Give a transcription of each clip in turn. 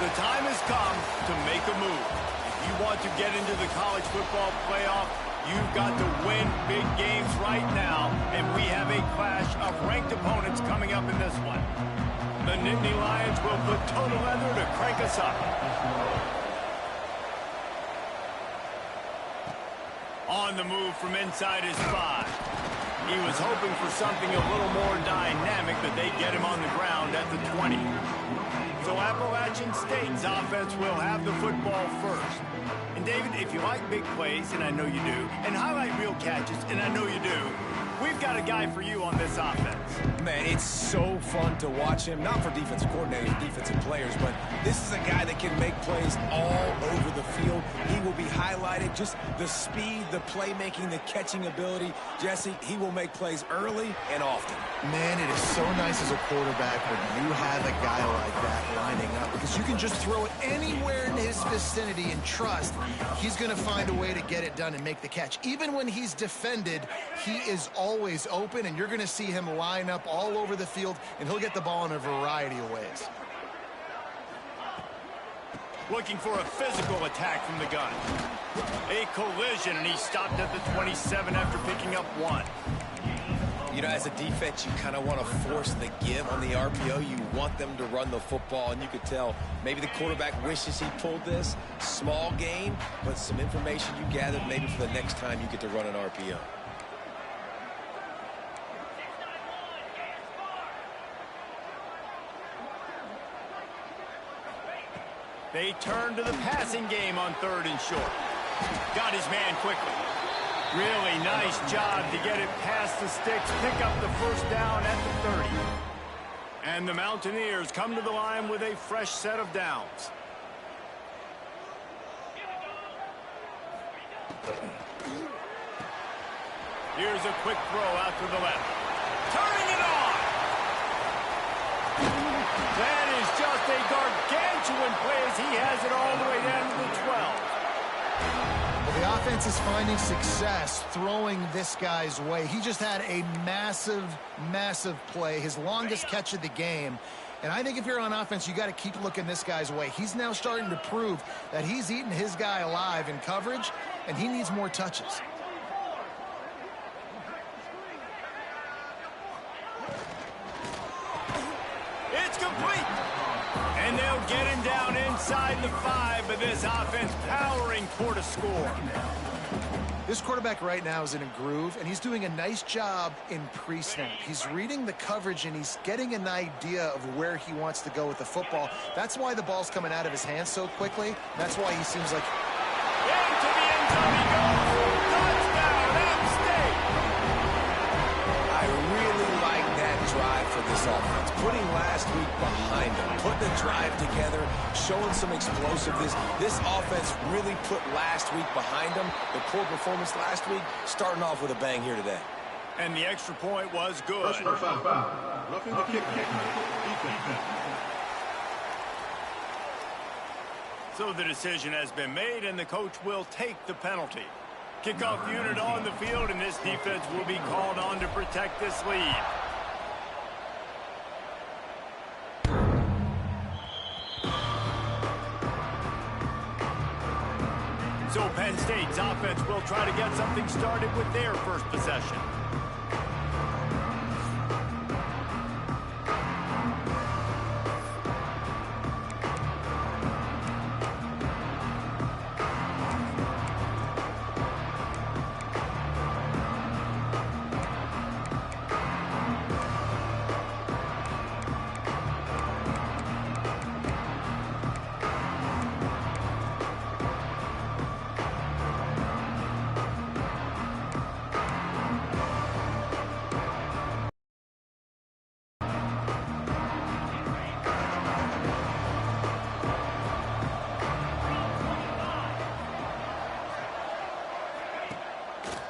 The time has come to make a move. If you want to get into the college football playoff, you've got to win big games right now, and we have a clash of ranked opponents coming up in this one. The Nittany Lions will put total leather to crank us up. On the move from inside his 5. He was hoping for something a little more dynamic, but they get him on the ground at the 20. So Appalachian State's offense will have the football first. And David, if you like big plays, and I know you do, and highlight real catches, and I know you do, we've got a guy for you on this offense. Man, it's so fun to watch him, not for defensive coordinators, defensive players, but this is a guy that can make plays all over the field. He will be highlighted, just the speed, the playmaking, the catching ability. Jesse, he will make plays early and often. Man, it is so nice as a quarterback when you have a guy like that lining up, because you can just throw it anywhere in his vicinity and trust he's going to find a way to get it done and make the catch. Even when he's defended, he is always open, and you're going to see him line up all over the field, and he'll get the ball in a variety of ways. Looking for a physical attack from the gun. A collision, and he stopped at the 27 after picking up 1. You know, as a defense, you kind of want to force the give on the RPO. You want them to run the football, and you could tell maybe the quarterback wishes he pulled this. Small gain, but some information you gathered maybe for the next time you get to run an RPO. They turn to the passing game on 3rd and short. Got his man quickly. Really nice job to get it past the sticks, pick up the first down at the 30. And the Mountaineers come to the line with a fresh set of downs. Here's a quick throw out to the left. Turning it on! That is just a gargantuan play as he has it all the way down to the 12. Well, the offense is finding success throwing this guy's way. He just had a massive, massive play, his longest catch of the game. And I think if you're on offense, you got to keep looking this guy's way. He's now starting to prove that he's eating his guy alive in coverage, and he needs more touches. It's complete. And they'll get him down inside the 5, but this offense powering toward a score. This quarterback right now is in a groove, and he's doing a nice job in pre-snap. He's reading the coverage, and he's getting an idea of where he wants to go with the football. That's why the ball's coming out of his hands so quickly. That's why he seems like... Into the end zone he goes. Touchdown, App State. I really like that drive for this offense. Putting last week behind them, putting the drive together, showing some explosiveness. This offense really put last week behind them. The poor performance last week, starting off with a bang here today. And the extra point was good. Roughing the kick. So the decision has been made, and the coach will take the penalty. Kickoff unit on the field, and this defense will be called on to protect this lead. So Penn State's offense will try to get something started with their first possession.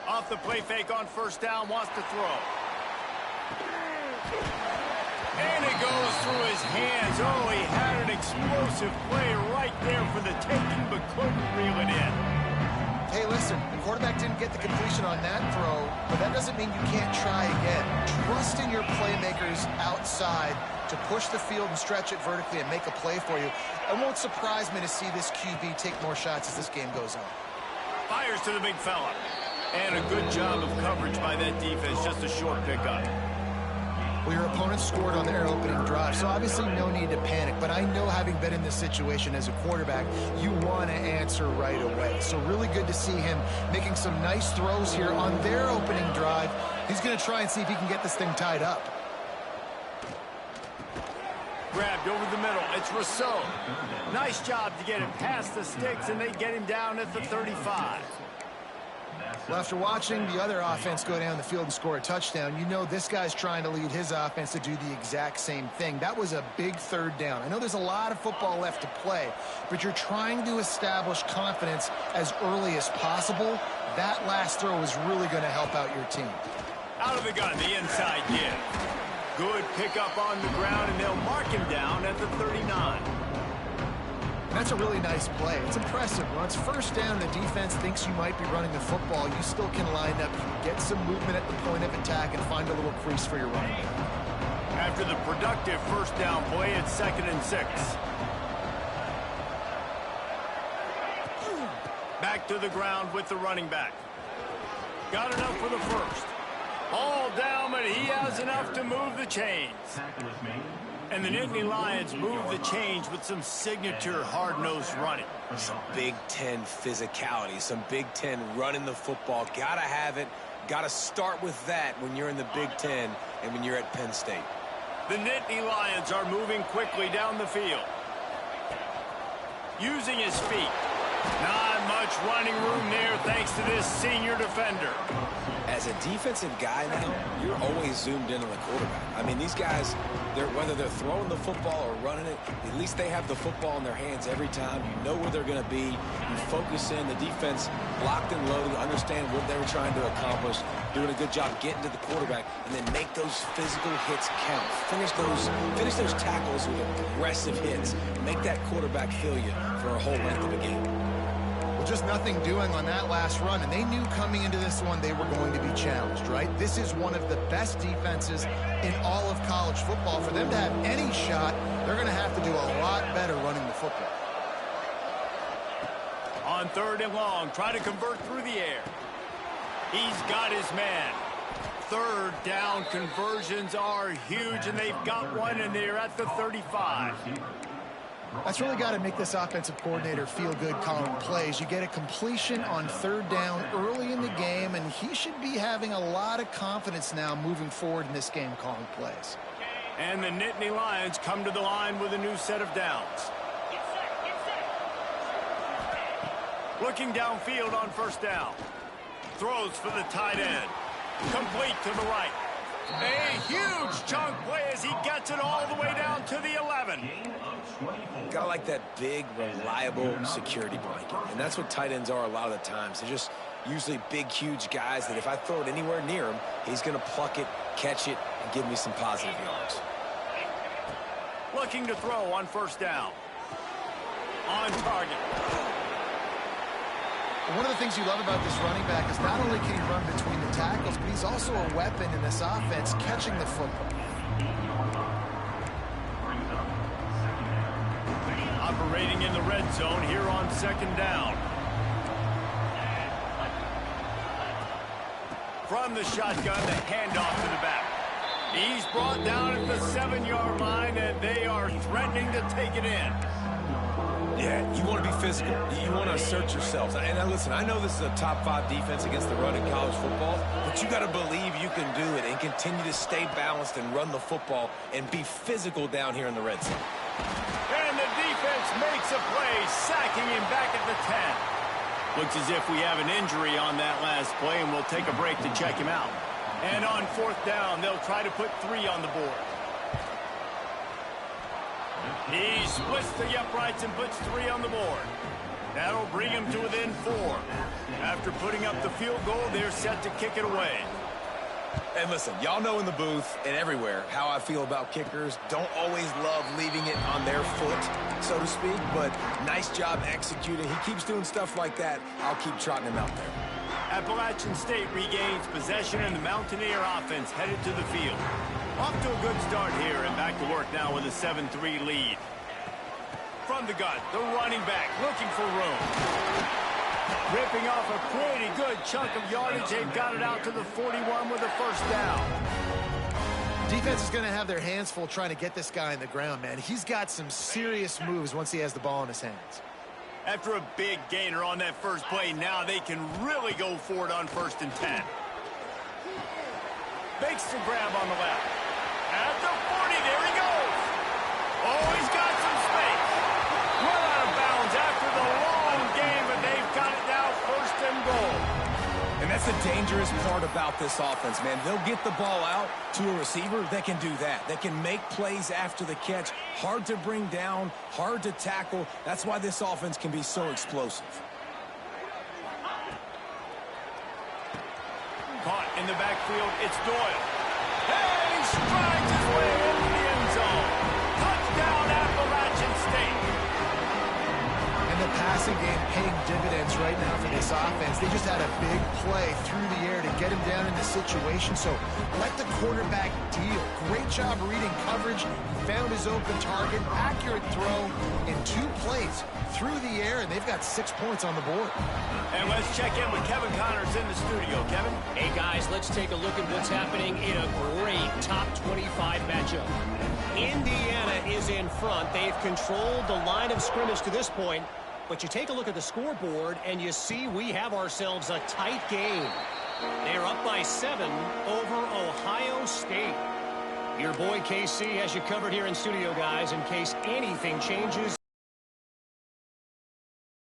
Off the play fake on first down, wants to throw. And it goes through his hands. Oh, he had an explosive play right there for the taking, but couldn't reel it in. Hey, listen, the quarterback didn't get the completion on that throw, but that doesn't mean you can't try again. Trust in your playmakers outside to push the field and stretch it vertically and make a play for you. It won't surprise me to see this QB take more shots as this game goes on. Fires to the big fella. And a good job of coverage by that defense. Just a short pickup. Well, your opponent scored on their opening drive, so obviously no need to panic. But I know, having been in this situation as a quarterback, you want to answer right away. So really good to see him making some nice throws here on their opening drive. He's going to try and see if he can get this thing tied up. Grabbed over the middle. It's Rousseau. Nice job to get him past the sticks, and they get him down at the 35. Well, after watching the other offense go down the field and score a touchdown, you know this guy's trying to lead his offense to do the exact same thing. That was a big third down. I know there's a lot of football left to play, but you're trying to establish confidence as early as possible. That last throw is really going to help out your team. Out of the gun, the inside give. Good pickup on the ground, and they'll mark him down at the 39. And that's a really nice play. It's impressive. When it's first down and the defense thinks you might be running the football, you still can line up, get some movement at the point of attack, and find a little crease for your running back. After the productive first down play, it's 2nd and 6. Back to the ground with the running back. Got enough for the first. All down, but he has enough to move the chains. And the Nittany Lions move the chains with some signature hard-nosed running. Some Big Ten physicality, some Big Ten running the football. Gotta have it. Gotta start with that when you're in the Big Ten and when you're at Penn State. The Nittany Lions are moving quickly down the field. Using his feet. Not much running room there thanks to this senior defender. As a defensive guy now, you're always zoomed in on the quarterback. I mean, these guys, whether they're throwing the football or running it, at least they have the football in their hands every time. You know where they're going to be. You focus in. The defense locked and loaded, understand what they were trying to accomplish, doing a good job getting to the quarterback, and then make those physical hits count. Finish those tackles with aggressive hits. Make that quarterback feel you for a whole length of a game. Just nothing doing on that last run, and they knew coming into this one they were going to be challenged, right? This is one of the best defenses in all of college football. For them to have any shot, they're going to have to do a lot better running the football. On 3rd and long, try to convert through the air. He's got his man. 3rd down conversions are huge, and they've got one, and they're at the 35. That's really got to make this offensive coordinator feel good calling plays. You get a completion on 3rd down early in the game, and he should be having a lot of confidence now moving forward in this game calling plays. And the Nittany Lions come to the line with a new set of downs. Looking downfield on 1st down. Throws for the tight end. Complete to the right. A huge chunk play as he gets it all the way down to the 11. Gotta like that big, reliable security blanket. And that's what tight ends are a lot of the times. They're just usually big, huge guys that if I throw it anywhere near him, he's going to pluck it, catch it, and give me some positive yards. Looking to throw on 1st down. On target. One of the things you love about this running back is not only can he run between the tackles, but he's also a weapon in this offense catching the football. Operating in the red zone here on 2nd down. From the shotgun, the handoff to the back. He's brought down at the 7-yard line, and they are threatening to take it in. Yeah, you want to be physical. You want to assert yourselves. And now listen, I know this is a top 5 defense against the run in college football, but you got to believe you can do it and continue to stay balanced and run the football and be physical down here in the red zone. And the defense makes a play, sacking him back at the 10. Looks as if we have an injury on that last play, and we'll take a break to check him out. And on 4th down, they'll try to put 3 on the board. He splits the uprights and puts 3 on the board. That'll bring him to within 4. After putting up the field goal, they're set to kick it away. And listen, y'all know in the booth and everywhere how I feel about kickers. Don't always love leaving it on their foot, so to speak, but nice job executing. He keeps doing stuff like that. I'll keep trotting him out there. Appalachian State regains possession and the Mountaineer offense headed to the field. Off to a good start here and back to work now with a 7-3 lead. From the gun, the running back looking for room. Ripping off a pretty good chunk of yardage. They've got it out to the 41 with a first down. Defense is going to have their hands full trying to get this guy on the ground, man. He's got some serious moves once he has the ball in his hands. After a big gainer on that first play, now they can really go for it on 1st and 10. Makes the grab on the left. At the 40, there he goes. Oh, he's got some space. Run out of bounds after the long game, but they've got it now 1st and goal. And that's the dangerous part about this offense, man. They'll get the ball out to a receiver. They can do that. They can make plays after the catch. Hard to bring down, hard to tackle. That's why this offense can be so explosive. Caught in the backfield, it's Doyle. Hey, he strides his way into the end zone. Touchdown, Appalachian State. And the passing game paying dividends right now for this offense. They just had a big play through the air to get him down in the situation. So let the quarterback deal. Great job reading coverage. He found his open target. Accurate throw in 2 plays through the air, and they've got 6 points on the board. And let's check in with Kevin Connors in the studio. Kevin? Hey, guys, let's take a look at what's happening in a great top 25 matchup. Indiana is in front. They've controlled the line of scrimmage to this point. But you take a look at the scoreboard, and you see we have ourselves a tight game. They're up by 7 over Ohio State. Your boy KC has you covered here in studio, guys, in case anything changes.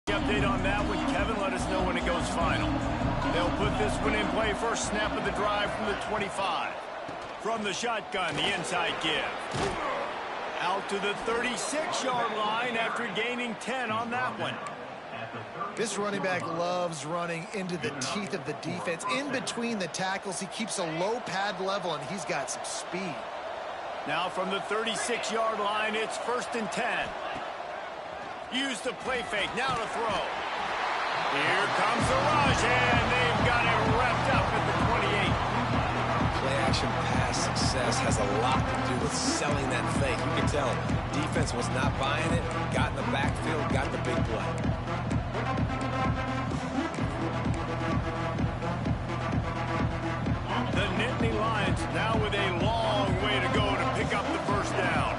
Update on that with Kevin. Let us know when it goes final. They'll put this one in play. First snap of the drive from the 25. From the shotgun, the inside give. Out to the 36-yard line after gaining 10 on that one. This running back loves running into the teeth of the defense. In between the tackles, he keeps a low pad level, and he's got some speed. Now from the 36-yard line, it's 1st and 10. Use the play fake, now to throw. Here comes the rush, and they've got it wrapped up at the 28. Play-action pass success has a lot to do with selling that fake. You can tell defense was not buying it, got in the backfield, got the big play. The Nittany Lions now with a long way to go to pick up the first down.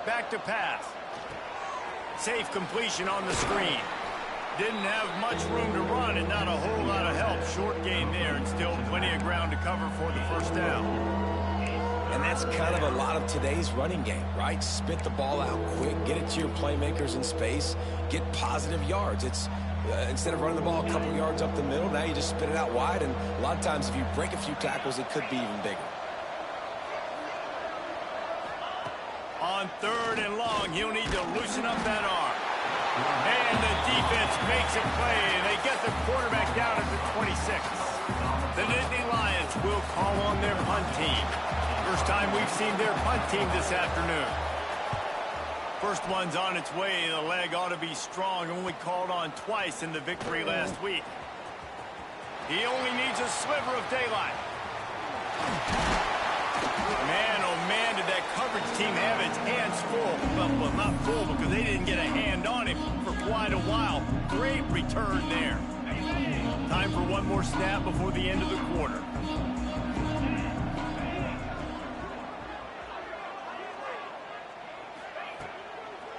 Back to pass. Safe completion on the screen. Didn't have much room to run and not a whole lot of help. Short gain there and still plenty of ground to cover for the first down. And that's kind of a lot of today's running game, right? Spit the ball out quick, get it to your playmakers in space, get positive yards. It's instead of running the ball a couple yards up the middle, now you just spit it out wide, and a lot of times if you break a few tackles, it could be even bigger. On 3rd and long, he'll need to loosen up that arm. And the defense makes it play, and they get the quarterback down at the 26. The Nittany Lions will call on their punt team. First time we've seen their punt team this afternoon. First one's on its way. The leg ought to be strong. Only called on twice in the victory last week. He only needs a sliver of daylight. Man, oh man, did that coverage team have its hands full. Well, not full because they didn't get a hand on him for quite a while. Great return there. Time for one more snap before the end of the quarter.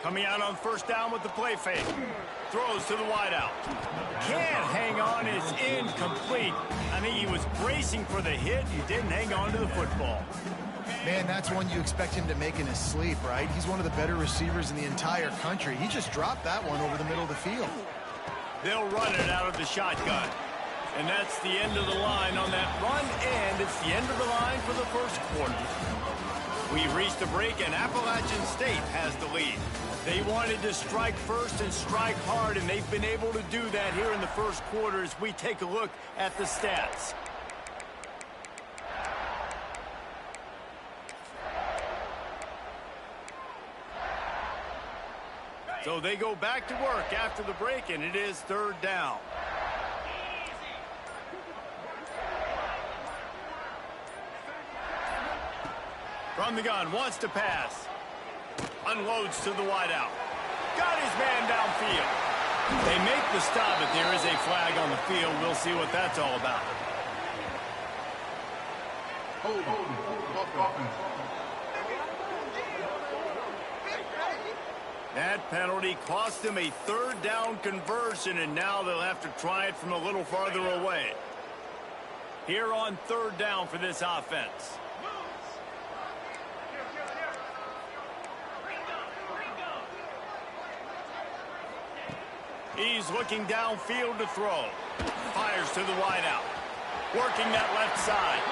Coming out on first down with the play fake. Throws to the wideout. Can't hang on, it's incomplete. I think he was bracing for the hit. He didn't hang on to the football. Man, that's one you expect him to make in his sleep, right? He's one of the better receivers in the entire country. He just dropped that one over the middle of the field. They'll run it out of the shotgun. And that's the end of the line on that run, and it's the end of the line for the first quarter. We've reached a break, and Appalachian State has the lead. They wanted to strike first and strike hard, and they've been able to do that here in the first quarter as we take a look at the stats. So they go back to work after the break, and it is 3rd down. From the gun, wants to pass. Unloads to the wideout. Got his man downfield. They make the stop, but there is a flag on the field. We'll see what that's all about. That penalty cost them a third down conversion, and now they'll have to try it from a little farther away. Here on third down for this offense. He's looking downfield to throw. Fires to the wideout. Working that left side.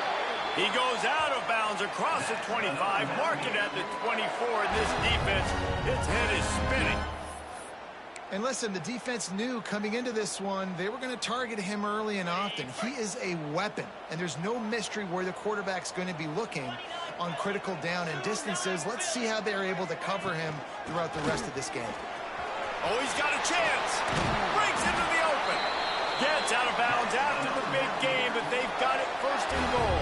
He goes out of bounds across the 25, marking at the 24, and this defense, its head is spinning. And listen, the defense knew coming into this one, they were going to target him early and often. He is a weapon, and there's no mystery where the quarterback's going to be looking on critical down and distances. Let's see how they're able to cover him throughout the rest of this game. Oh, he's got a chance. Breaks into the open. Gets out of bounds after the big game, but they've got it first and goal.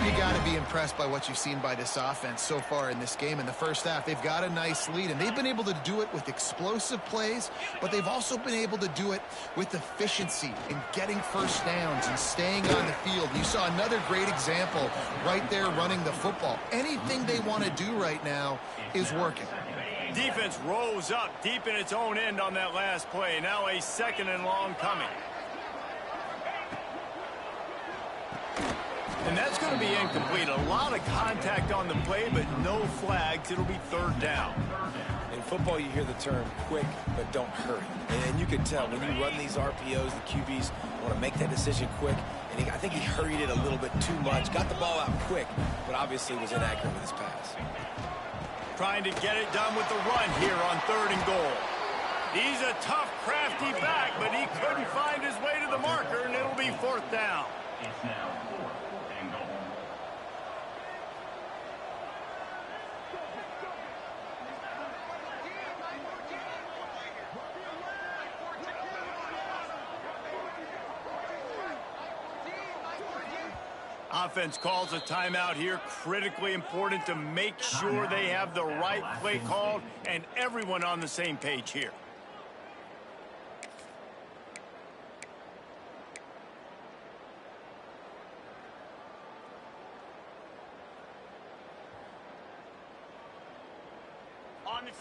You got to be impressed by what you've seen by this offense so far in this game. In the first half, they've got a nice lead, and they've been able to do it with explosive plays, but they've also been able to do it with efficiency in getting first downs and staying on the field. You saw another great example right there running the football. Anything they want to do right now is working. Defense rose up deep in its own end on that last play. Now a second and long coming. And that's going to be incomplete. A lot of contact on the play, but no flags. It'll be third down. In football, you hear the term quick, but don't hurry. And you can tell when you run these RPOs, the QBs want to make that decision quick. And I think he hurried it a little bit too much. Got the ball out quick, but obviously was inaccurate with his pass. Trying to get it done with the run here on third and goal. He's a tough, crafty back, but he couldn't find his way to the marker, and it'll be fourth down. It's now 4th and goal. Offense calls a timeout here. Critically important to make sure they have the right play called and everyone on the same page here.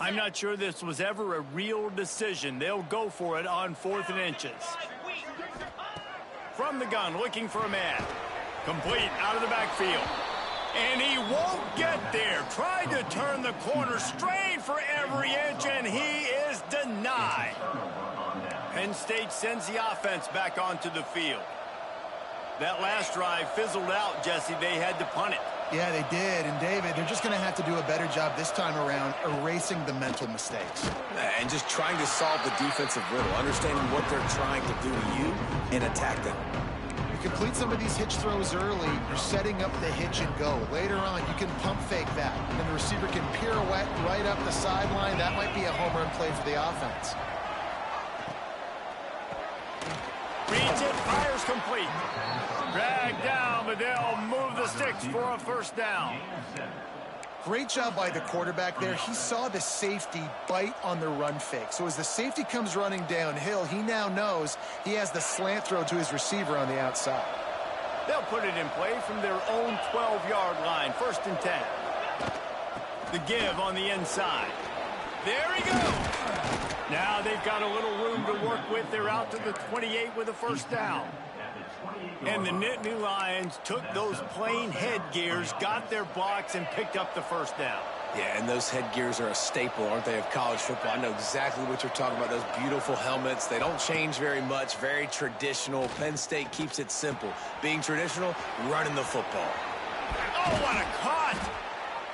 I'm not sure this was ever a real decision. They'll go for it on 4th and inches. From the gun, looking for a man. Complete out of the backfield. And he won't get there. Tried to turn the corner, strained for every inch, and he is denied. Penn State sends the offense back onto the field. That last drive fizzled out, Jesse. They had to punt it. Yeah, they did. And, David, they're just going to have to do a better job this time around erasing the mental mistakes. And just trying to solve the defensive riddle, understanding what they're trying to do to you and attack them. Complete some of these hitch throws early, you're setting up the hitch and go. Later on, you can pump fake that, and the receiver can pirouette right up the sideline. That might be a home run play for the offense. Reads it, fires complete. Dragged down, but they'll move the sticks for a first down. Great job by the quarterback there. He saw the safety bite on the run fake. So as the safety comes running downhill, he now knows he has the slant throw to his receiver on the outside. They'll put it in play from their own 12-yard line, 1st and 10. The give on the inside. There he goes. Now they've got a little room to work with. They're out to the 28 with a first down. And the Nittany Lions took those plain headgears, got their blocks, and picked up the first down. Yeah, and those headgears are a staple, aren't they, of college football? I know exactly what you're talking about, those beautiful helmets. They don't change very much, very traditional. Penn State keeps it simple. Being traditional, running the football. Oh, what a cut!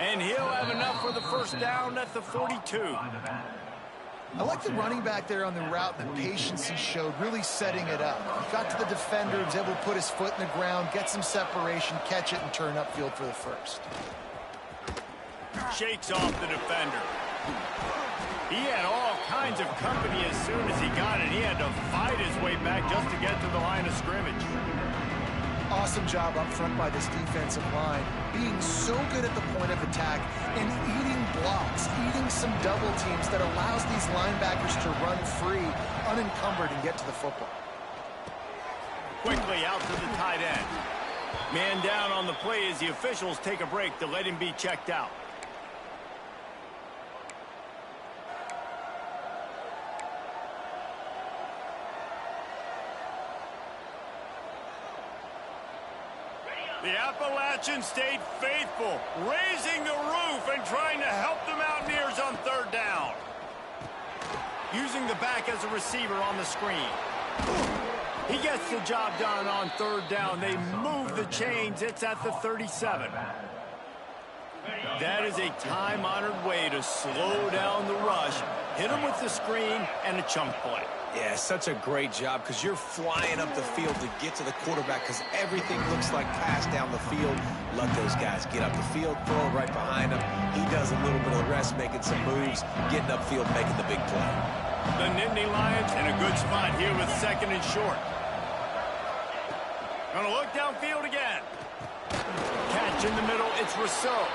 And he'll have enough for the first down at the 42. I like the running back there on the route, the patience he showed, really setting it up. He got to the defender, was able to put his foot in the ground, get some separation, catch it, and turn upfield for the first. Shakes off the defender. He had all kinds of company as soon as he got it. He had to fight his way back just to get to the line of scrimmage. awesome job up front by this defensive line, being so good at the point of attack and eating blocks, eating some double teams that allows these linebackers to run free, unencumbered, and get to the football. Quickly out to the tight end. Man down on the play as the officials take a break to let him be checked out. The Appalachian stayed faithful, raising the roof and trying to help the Mountaineers on third down. Using the back as a receiver on the screen. He gets the job done on third down. They move the chains. It's at the 37. That is a time-honored way to slow down the rush, hit him with the screen, and a chunk play. Yeah, such a great job because you're flying up the field to get to the quarterback because everything looks like pass down the field. Let those guys get up the field, throw it right behind him. He does a little bit of the rest, making some moves, getting upfield, making the big play. The Nittany Lions in a good spot here with second and short. Gonna look downfield again. Catch in the middle, it's Rousseau.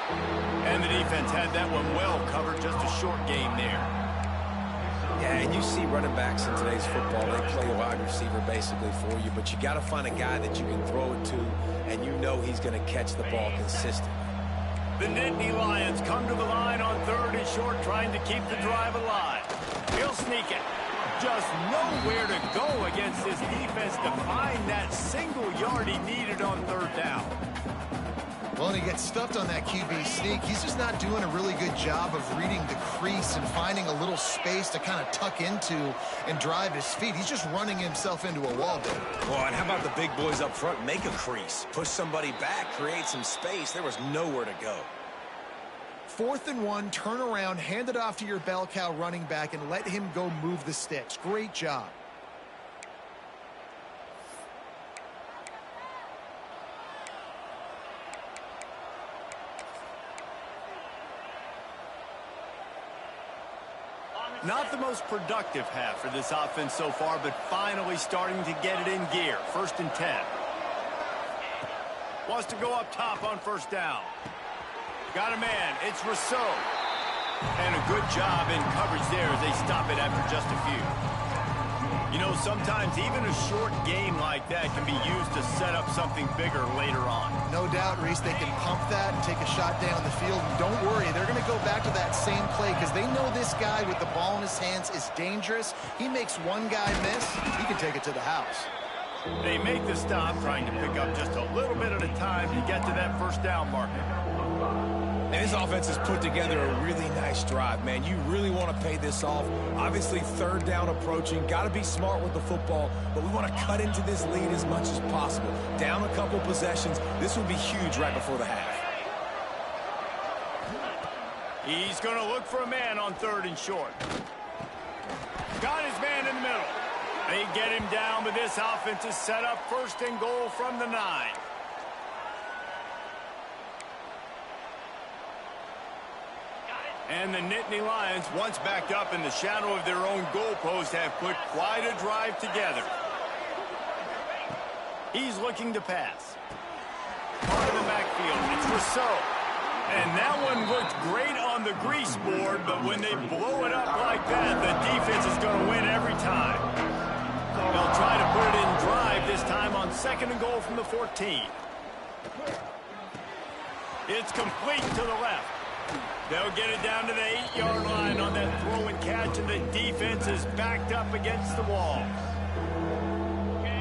And the defense had that one well covered, just a short game there. Yeah, and you see running backs in today's football, they play a wide receiver basically for you, but you got to find a guy that you can throw it to, and you know he's going to catch the ball consistently. The Nittany Lions come to the line on third and short, trying to keep the drive alive. He'll sneak it. Just nowhere to go against this defense to find that single yard he needed on third down. Well, and he gets stuffed on that QB sneak. He's just not doing a really good job of reading the crease and finding a little space to kind of tuck into and drive his feet. He's just running himself into a wall there. Well, and how about the big boys up front? Make a crease. Push somebody back. Create some space. There was nowhere to go. 4th and 1, turn around, hand it off to your bell cow running back, and let him go move the sticks. Great job. Not the most productive half for this offense so far, but finally starting to get it in gear. 1st and 10. Wants to go up top on first down. Got a man. It's Rousseau. And a good job in coverage there as they stop it after just a few. You know, sometimes even a short game like that can be used to set up something bigger later on. No doubt, Reese, they can pump that and take a shot down the field. And don't worry, they're going to go back to that same play because they know this guy with the ball in his hands is dangerous. He makes one guy miss, he can take it to the house. They make the stop, trying to pick up just a little bit at a time to get to that first down marker. And this offense has put together a really nice drive, man. You really want to pay this off. Obviously, third down approaching. Got to be smart with the football, but we want to cut into this lead as much as possible. Down a couple possessions. This would be huge right before the half. He's going to look for a man on third and short. Got his man in the middle. They get him down, but this offense is set up 1st and goal from the 9. And the Nittany Lions, once backed up in the shadow of their own goalpost, have put quite a drive together. He's looking to pass. Part of the backfield, it's Rousseau. And that one looked great on the grease board, but when they blow it up like that, the defense is going to win every time. They'll try to put it in drive this time on 2nd and goal from the 14. It's complete to the left. They'll get it down to the 8-yard line on that throw and catch, and the defense is backed up against the wall.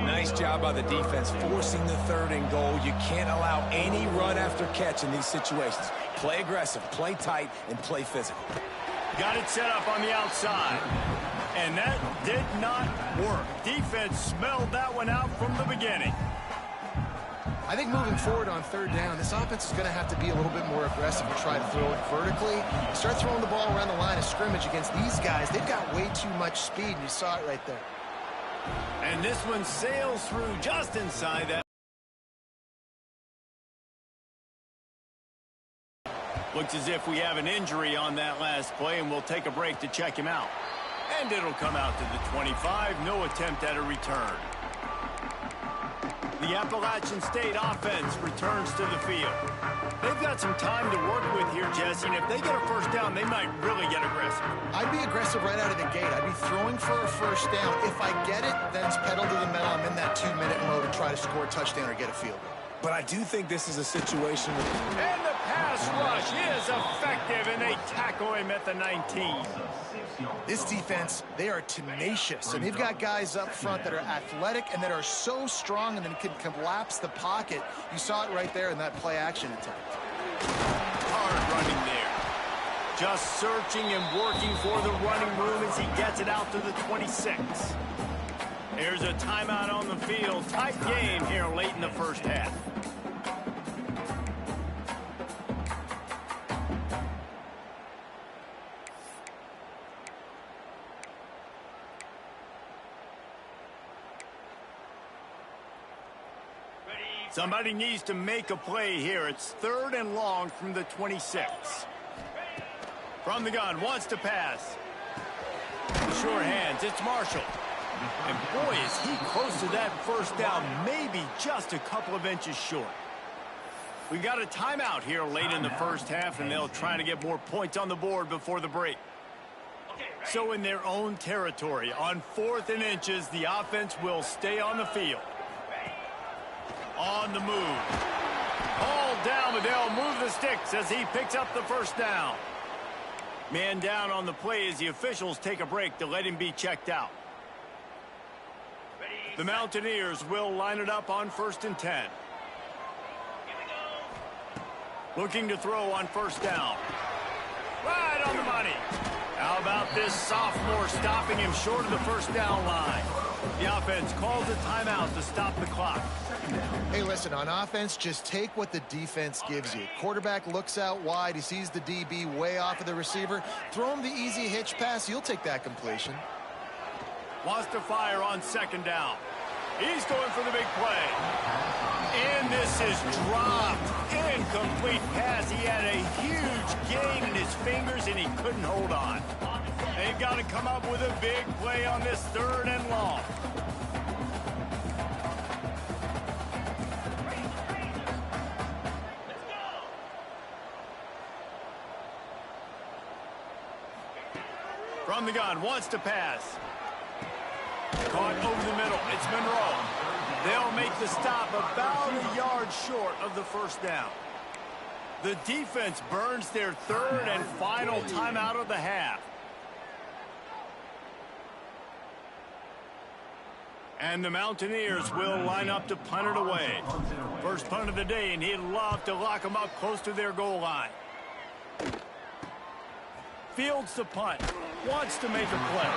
Nice job by the defense forcing the 3rd and goal. You can't allow any run after catch in these situations. Play aggressive, play tight, and play physical. Got it set up on the outside. And that did not work. Defense smelled that one out from the beginning. I think moving forward on third down, this offense is going to have to be a little bit more aggressive and try to throw it vertically. Start throwing the ball around the line of scrimmage against these guys. They've got way too much speed, and you saw it right there. And this one sails through just inside that. Looks as if we have an injury on that last play, and we'll take a break to check him out. And it'll come out to the 25. No attempt at a return. The Appalachian State offense returns to the field. They've got some time to work with here, Jesse, and if they get a first down, they might really get aggressive. I'd be aggressive right out of the gate. I'd be throwing for a first down. If I get it, then it's pedal to the metal. I'm in that 2-minute mode and try to score a touchdown or get a field goal. But I do think this is a situation where... And the pass rush is effective, and they tackle him at the 19. This defense, they are tenacious, and they've got guys up front that are athletic and that are so strong and then can collapse the pocket. You saw it right there in that play-action attempt. Hard running there. Just searching and working for the running room as he gets it out to the 26. There's a timeout on the field. Tight game here late in the first half. Somebody needs to make a play here. It's 3rd and long from the 26. From the gun, wants to pass. Sure hands, it's Marshall. And boy, is he close to that first down, maybe just a couple of inches short. We got a timeout here late in the first half, and they'll try to get more points on the board before the break. So in their own territory, on 4th and inches, the offense will stay on the field. On the move. Ball down, but they'll move the sticks as he picks up the first down. Man down on the play as the officials take a break to let him be checked out. The Mountaineers will line it up on 1st and 10. Looking to throw on first down. Right on the money. How about this sophomore stopping him short of the first down line? The offense calls a timeout to stop the clock. Hey, listen, on offense, just take what the defense gives you. Quarterback looks out wide. He sees the DB way off of the receiver. Throw him the easy hitch pass. You'll take that completion. Wants to fire on 2nd down. He's going for the big play. And this is dropped. Incomplete pass. He had a huge gain in his fingers, and he couldn't hold on. They've got to come up with a big play on this 3rd and long. From the gun, wants to pass. Caught over the middle. It's Monroe. They'll make the stop about a yard short of the first down. The defense burns their 3rd and final timeout of the half. And the Mountaineers will line up to punt it away. First punt of the day, and he'd love to lock them up close to their goal line. Fields the punt. Wants to make a play.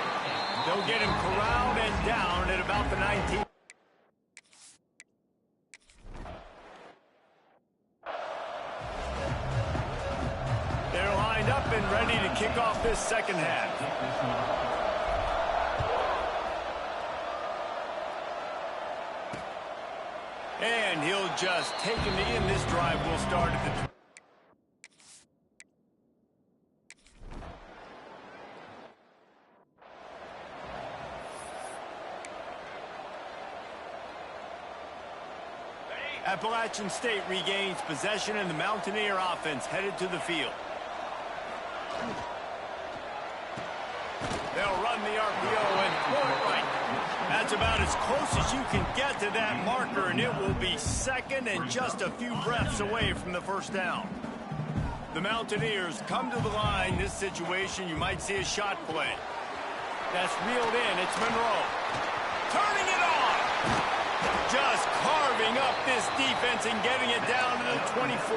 They'll get him corralled and down at about the 19. They're lined up and ready to kick off this second half. And he'll just take him in. This drive will start at the... Appalachian State regains possession, and the Mountaineer offense headed to the field. They'll run the RPO and throw it right. That's about as close as you can get to that marker, and it will be 2nd and just a few breaths away from the first down. The Mountaineers come to the line. This situation, you might see a shot play. That's reeled in. It's Monroe. Turning it on. Just carving up this defense and getting it down to the 24.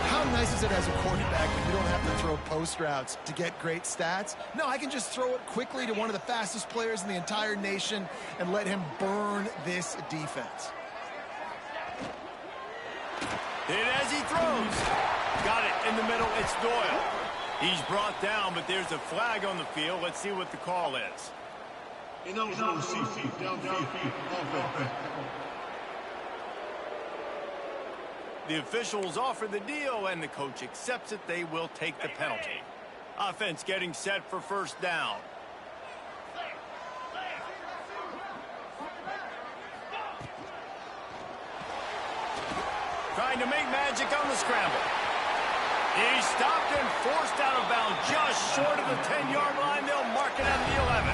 How nice is it as a quarterback when you don't have to throw post routes to get great stats? No, I can just throw it quickly to one of the fastest players in the entire nation and let him burn this defense. Hit as he throws. Got it in the middle. It's Doyle. He's brought down, but there's a flag on the field. Let's see what the call is. The officials offer the deal, and the coach accepts it. They will take the penalty. Offense getting set for first down. trying to make magic on the scramble. He stopped and forced out of bounds just short of the 10-yard line. They'll mark it at the 11.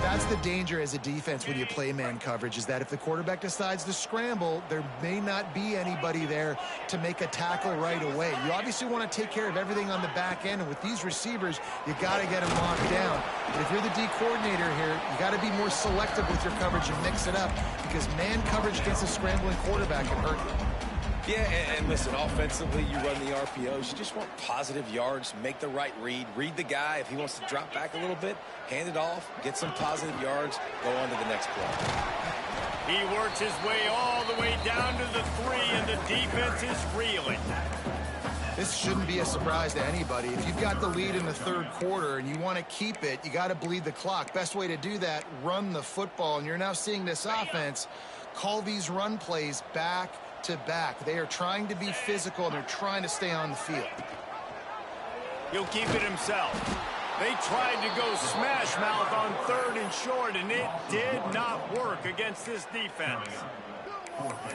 That's the danger as a defense when you play man coverage, is that if the quarterback decides to scramble, there may not be anybody there to make a tackle right away. You obviously want to take care of everything on the back end, and with these receivers, you got to get them locked down. But if you're the D coordinator here, you got to be more selective with your coverage and mix it up, because man coverage against a scrambling quarterback can hurt you. Yeah, and listen, offensively, you run the RPOs. You just want positive yards, make the right read the guy. If he wants to drop back a little bit, hand it off, get some positive yards, go on to the next play. He works his way all the way down to the 3, and the defense is reeling. This shouldn't be a surprise to anybody. If you've got the lead in the third quarter and you want to keep it, you got to bleed the clock. Best way to do that, run the football. And you're now seeing this offense call these run plays back to back. They are trying to be physical, and they're trying to stay on the field. He'll keep it himself. They tried to go smash mouth on 3rd and short, and it did not work against this defense.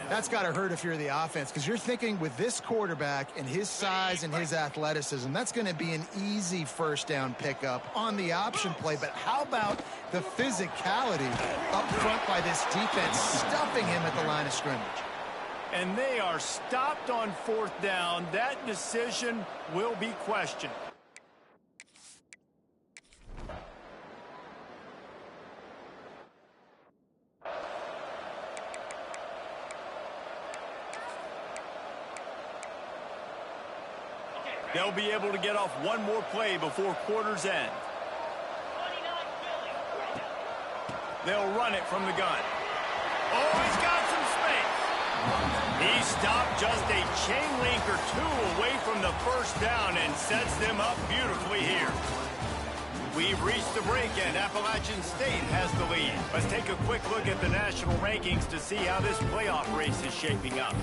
That's got to hurt if you're the offense, because you're thinking with this quarterback and his size and his athleticism, that's going to be an easy first down pickup on the option play. But how about the physicality up front by this defense, stuffing him at the line of scrimmage? And they are stopped on 4th down. That decision will be questioned. They'll be able to get off one more play before quarter's end. They'll run it from the gun. Oh, he's got some space. He stopped just a chain link or 2 away from the first down and sets them up beautifully here. We've reached the break, and Appalachian State has the lead. Let's take a quick look at the national rankings to see how this playoff race is shaping up.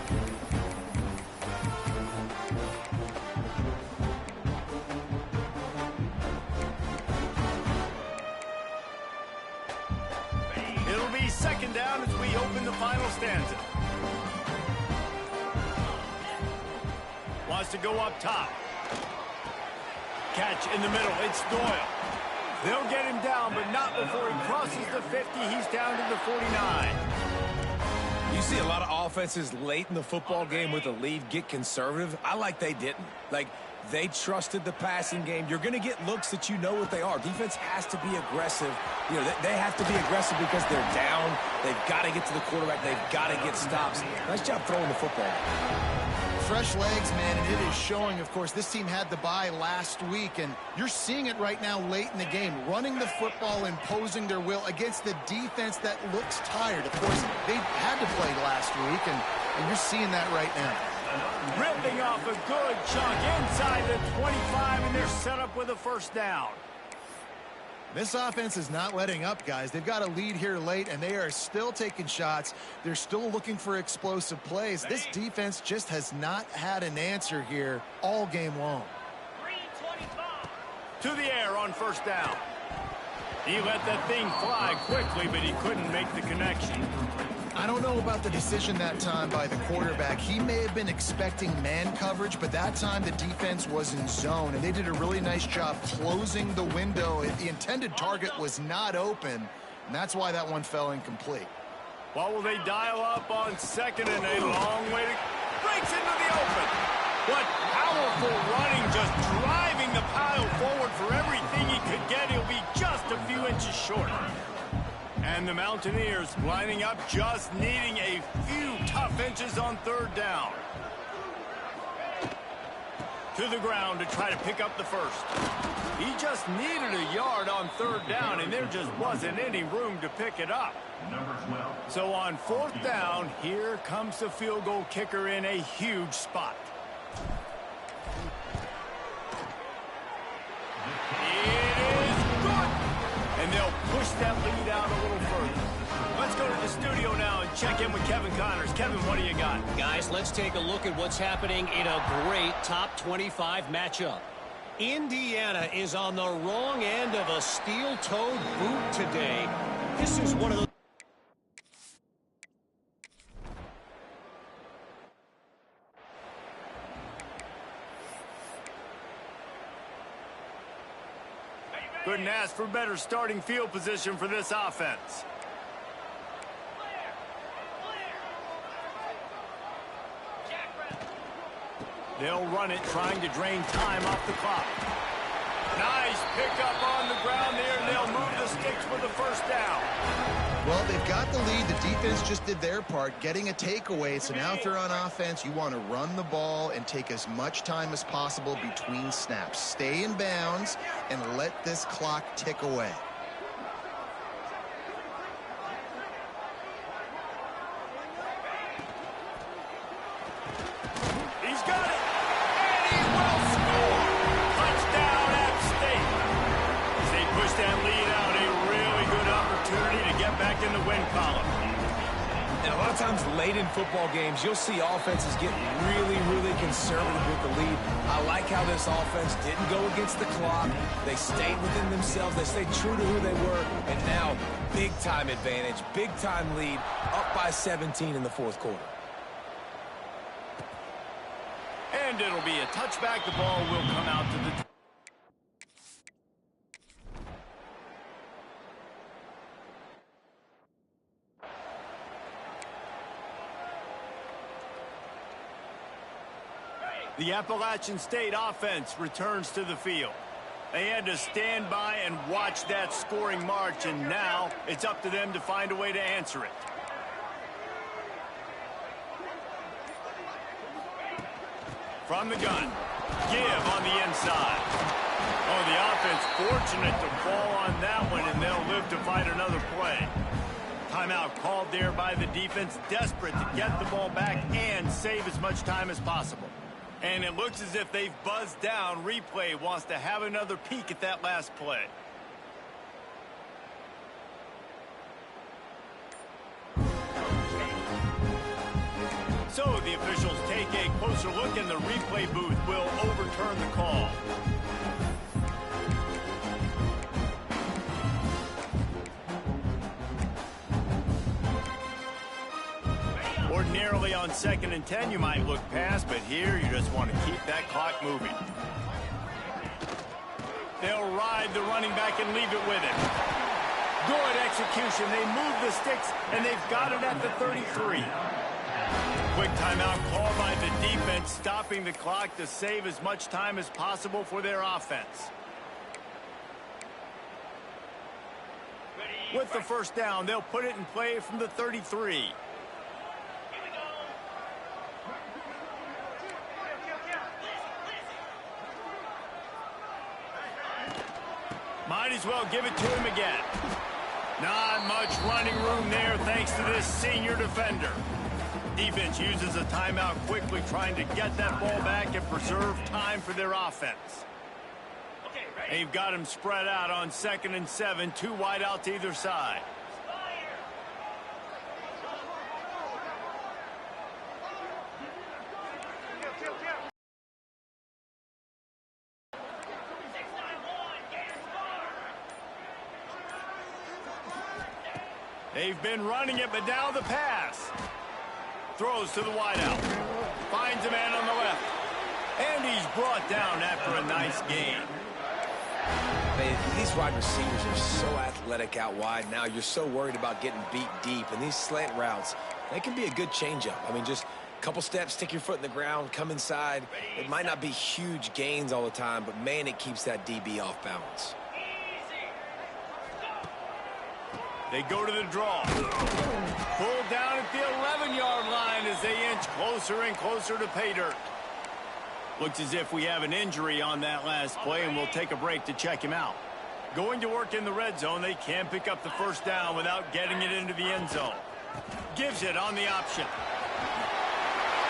It'll be 2nd down as we open the final stanza. Wants to go up top. Catch in the middle. It's Doyle. They'll get him down, but not before he crosses the 50. He's down to the 49. You see a lot of offenses late in the football game with a lead get conservative. I like they didn't. Like, they trusted the passing game. You're going to get looks that you know what they are. Defense has to be aggressive. You know, they have to be aggressive because they're down. They've got to get to the quarterback. They've got to get stops. Nice job throwing the football. Fresh legs, man, and it is showing. Of course, this team had the bye last week, and you're seeing it right now late in the game, running the football, imposing their will against the defense that looks tired. Of course, they had to play last week, and you're seeing that right now. Ripping off a good chunk inside the 25, and they're set up with a first down. This offense is not letting up, guys. They've got a lead here late, and they are still taking shots. They're still looking for explosive plays. This defense just has not had an answer here all game long. To the air on first down. He let that thing fly quickly, but he couldn't make the connection. I don't know about the decision that time by the quarterback. He may have been expecting man coverage, but that time the defense was in zone, and they did a really nice job closing the window. The intended target was not open, and that's why that one fell incomplete. What will they dial up on 2nd and a long way to... Breaks into the open. What powerful running, just driving the pile forward for everything he could get. He'll be just a few inches short. And the Mountaineers lining up, just needing a few tough inches on 3rd down. To the ground to try to pick up the first. He just needed a yard on 3rd down, and there just wasn't any room to pick it up. So on 4th down, here comes the field goal kicker in a huge spot. It is good! And they'll push that lead out a little further. Let's go to the studio now and check in with Kevin Connors. Kevin, what do you got? Guys, let's take a look at what's happening in a great top 25 matchup. Indiana is on the wrong end of a steel-toed boot today. This is one of those... Couldn't ask for better starting field position for this offense. They'll run it, trying to drain time off the clock. Nice pickup on the ground there, and they'll move the sticks for the first down. Well, they've got the lead. The defense just did their part, getting a takeaway. So now if they're on offense, you want to run the ball and take as much time as possible between snaps. Stay in bounds and let this clock tick away. He's got it, and he will score. Touchdown, App State. As they push that lead out, a really good opportunity to get back in the win column. And a lot of times late in football games, you'll see offenses get really conservative with the lead. I like how this offense didn't go against the clock. They stayed within themselves. They stayed true to who they were. And now, big-time advantage, big-time lead, up by 17 in the fourth quarter. And it'll be a touchback. The ball will come out to the... The Appalachian State offense returns to the field. They had to stand by and watch that scoring march, and now it's up to them to find a way to answer it. From the gun, give on the inside. Oh, the offense fortunate to fall on that one, and they'll live to fight another play. Timeout called there by the defense, desperate to get the ball back and save as much time as possible. And it looks as if they've buzzed down. Replay wants to have another peek at that last play. So the officials take a closer look, and the replay booth will overturn the call. Ordinarily on 2nd and 10, you might look past, but here you just want to keep that clock moving. They'll ride the running back and leave it with him. Good execution. They move the sticks, and they've got it at the 33. Quick timeout called by the defense, stopping the clock to save as much time as possible for their offense. With the first down, they'll put it in play from the 33. Might as well give it to him again. Not much running room there thanks to this senior defender. Defense uses a timeout quickly, trying to get that ball back and preserve time for their offense. They've got him spread out on 2nd and 7, 2 wide out to either side. They've been running it, but now the pass. Throws to the wideout. Finds a man on the left. And he's brought down after a nice gain. These wide receivers are so athletic out wide now. You're so worried about getting beat deep. And these slant routes, they can be a good changeup. I mean, just a couple steps, stick your foot in the ground, come inside. It might not be huge gains all the time, but, man, it keeps that DB off balance. They go to the draw. Pulled down at the 11-yard line as they inch closer and closer to pay dirt. Looks as if we have an injury on that last play, and we'll take a break to check him out. Going to work in the red zone, they can pick up the first down without getting it into the end zone. Gives it on the option.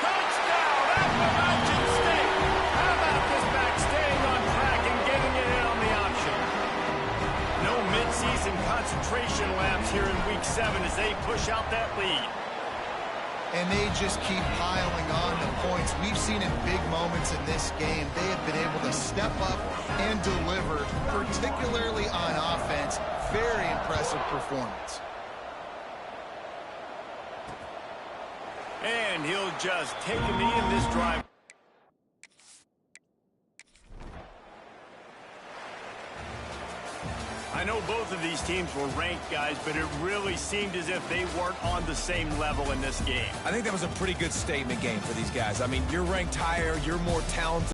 Touchdown, Appalachian State! How about this back staying on track and getting it in on the option? No midseason concentration laps here in Week 7 as they push out that lead. And they just keep piling on the points. We've seen in big moments in this game, they have been able to step up and deliver, particularly on offense. Very impressive performance. And he'll just take a knee in this drive. I know both of these teams were ranked, guys, but it really seemed as if they weren't on the same level in this game. I think that was a pretty good statement game for these guys. I mean, you're ranked higher, you're more talented.